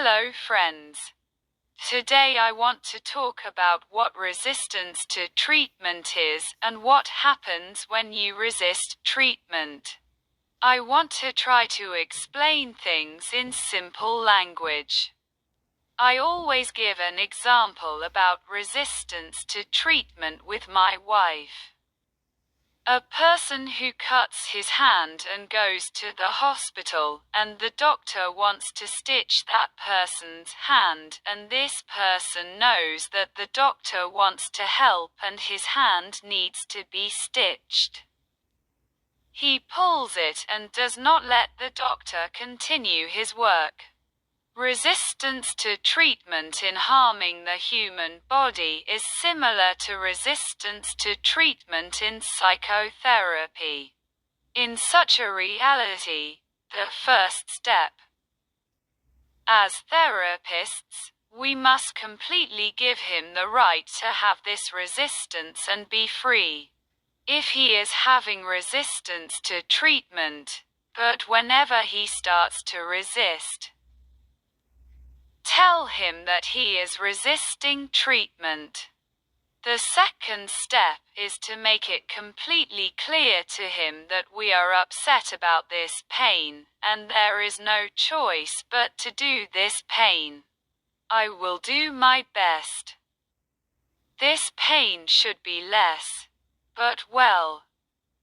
Hello friends. Today I want to talk about what resistance to treatment is and what happens when you resist treatment. I want to try to explain things in simple language. I always give an example about resistance to treatment with my wife. A person who cuts his hand and goes to the hospital, and the doctor wants to stitch that person's hand, and this person knows that the doctor wants to help and his hand needs to be stitched. He pulls it and does not let the doctor continue his work. Resistance to treatment in harming the human body is similar to resistance to treatment in psychotherapy. In such a reality, the first step. As therapists, we must completely give him the right to have this resistance and be free. If he is having resistance to treatment, but whenever he starts to resist, tell him that he is resisting treatment. The second step is to make it completely clear to him that we are upset about this pain, and there is no choice but to do this pain. I will do my best. This pain should be less, but well,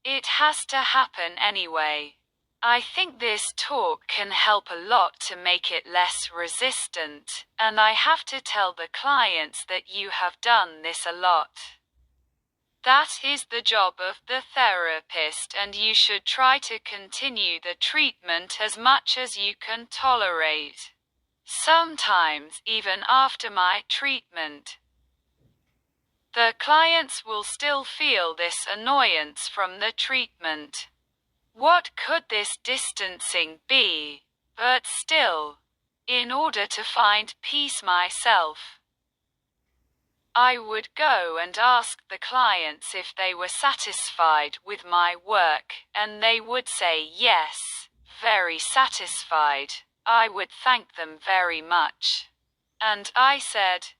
it has to happen anyway. I think this talk can help a lot to make it less resistant, and I have to tell the clients that you have done this a lot. That is the job of the therapist, and you should try to continue the treatment as much as you can tolerate. Sometimes, even after my treatment, the clients will still feel this annoyance from the treatment. What could this distancing be? But still, in order to find peace myself, I would go and ask the clients if they were satisfied with my work, and they would say yes, very satisfied. I would thank them very much. And I said,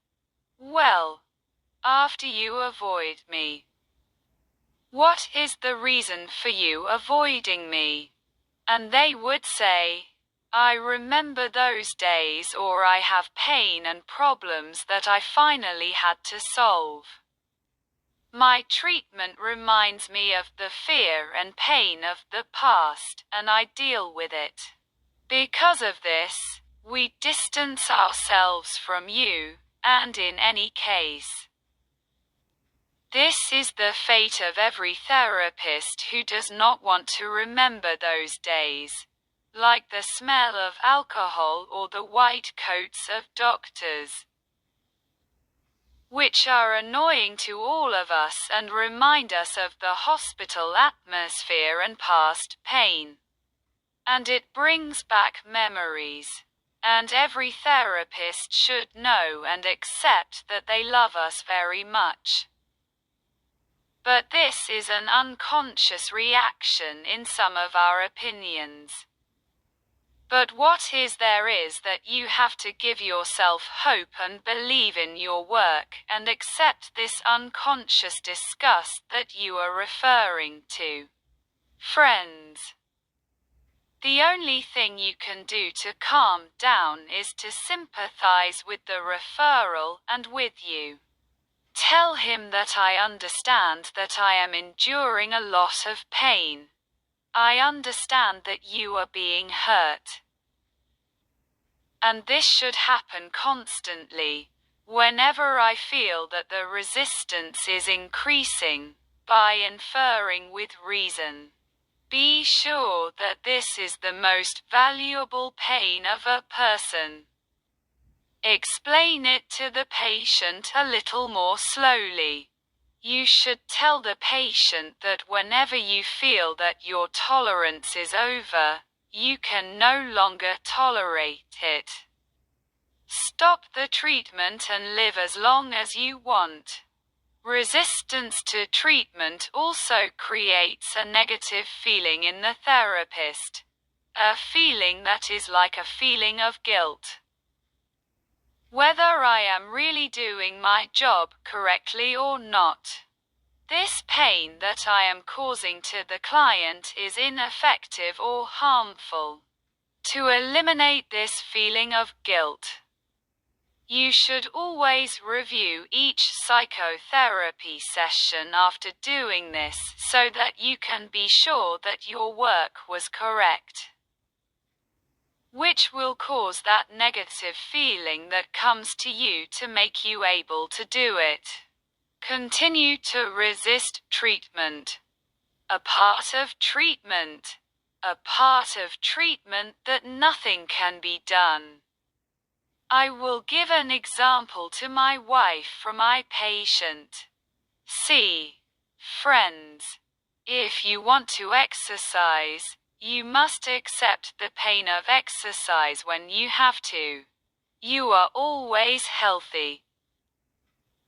well, after you avoid me, what is the reason for you avoiding me? And they would say, I remember those days, or I have pain and problems that I finally had to solve. My treatment reminds me of the fear and pain of the past, and I deal with it. Because of this, we distance ourselves from you, and in any case, this is the fate of every therapist who does not want to remember those days, like the smell of alcohol or the white coats of doctors, which are annoying to all of us and remind us of the hospital atmosphere and past pain. And it brings back memories. And every therapist should know and accept that they love us very much. But this is an unconscious reaction in some of our opinions. But what is there is that you have to give yourself hope and believe in your work and accept this unconscious disgust that you are referring to. Friends, the only thing you can do to calm down is to sympathize with the referral and with you. Tell him that I understand that I am enduring a lot of pain. I understand that you are being hurt. And this should happen constantly, whenever I feel that the resistance is increasing, by inferring with reason. Be sure that this is the most valuable pain of a person. Explain it to the patient a little more slowly. You should tell the patient that whenever you feel that your tolerance is over, you can no longer tolerate it. Stop the treatment and live as long as you want. Resistance to treatment also creates a negative feeling in the therapist, a feeling that is like a feeling of guilt. whether I am really doing my job correctly or not. This pain that I am causing to the client is ineffective or harmful. To eliminate this feeling of guilt, you should always review each psychotherapy session after doing this so that you can be sure that your work was correct, which will cause that negative feeling that comes to you to make you able to do it. Continue to resist treatment. A part of treatment. A part of treatment that nothing can be done. I will give an example to my wife from my patient. See, friends, if you want to exercise, you must accept the pain of exercise when you have to. You are always healthy.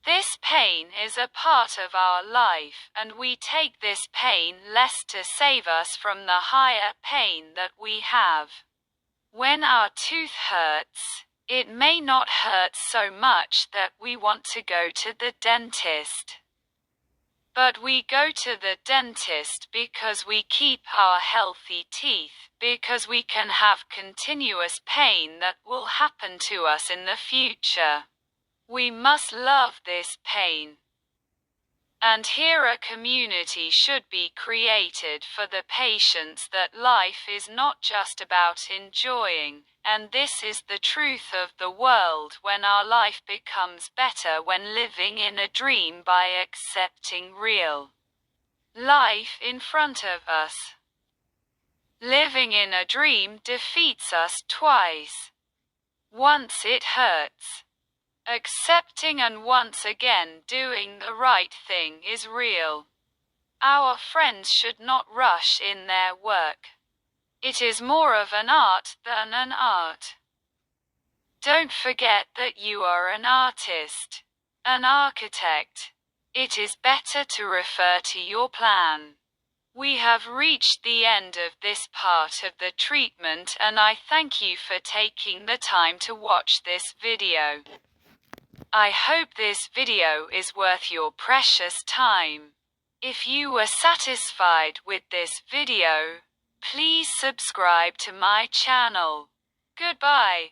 This pain is a part of our life, and we take this pain less to save us from the higher pain that we have. When our tooth hurts, it may not hurt so much that we want to go to the dentist. But we go to the dentist because we keep our healthy teeth, because we can have continuous pain that will happen to us in the future. We must love this pain. And here a community should be created for the patients that life is not just about enjoying, and this is the truth of the world when our life becomes better when living in a dream by accepting real life in front of us. Living in a dream defeats us twice. Once it hurts. Accepting and once again doing the right thing is real. Our friends should not rush in their work. It is more of an art than an art. Don't forget that you are an artist, an architect. It is better to refer to your plan. We have reached the end of this part of the treatment, and I thank you for taking the time to watch this video. I hope this video is worth your precious time. If you were satisfied with this video, please subscribe to my channel. Goodbye.